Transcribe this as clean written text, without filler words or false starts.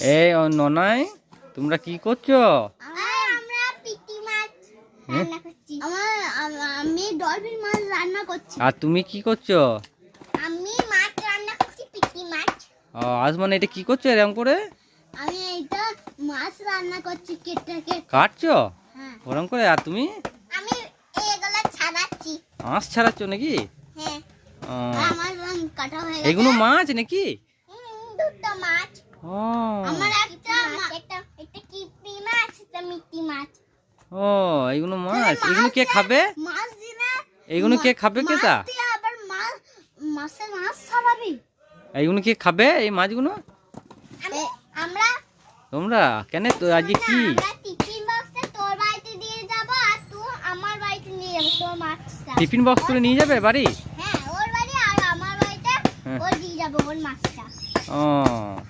এই ননাই, তোমরা কি করছো? আমরা পিটি মাছ রান্না করছি। আমি ডলফিন মাছ রান্না করছি। আর তুমি কি করছো? আমি মাছ রান্না করছি, পিটি মাছ। আসমান, এটা কি করছো এরকম করে? আমি এইটা মাছ রান্না করছি, কেটে কাটছো হ্যাঁ। ওরকম করে? আর তুমি? আমি এগুলো ছাড়াচ্ছি। আঁশ ছাড়াচ্ছ নাকি? হ্যাঁ, ও, আমার কাটা হয়ে গেছে। এগুলো মাছ নাকি? দুটো মাছ। ও আমার একটা কিপি মাছ, একটা মিটি মাছ। ও, এগুলো মাছ। এগুলো কে খাবে? মাছ দিলে এগুলো কে খাবে? কে তা? মাছ দিয়ে আবার মাছের মাছ ছাড়াবি। এইগুলো কে খাবে এই মাছগুলো? আমরা তোমরা কেন? তো আজকে কি? আমরা টিফিন বক্সে তোর বাড়িতে দিয়ে যাব, আর তুই আমার বাড়িতে নিয়ে যাবি তোর মাছটা। টিফিন বক্স করে নিয়ে যাবে বাড়ি? হ্যাঁ, ওর বাড়ি আর আমার বাড়িতে হ্যাঁ। ওর দিয়ে যাবো ওর মাছটা। ও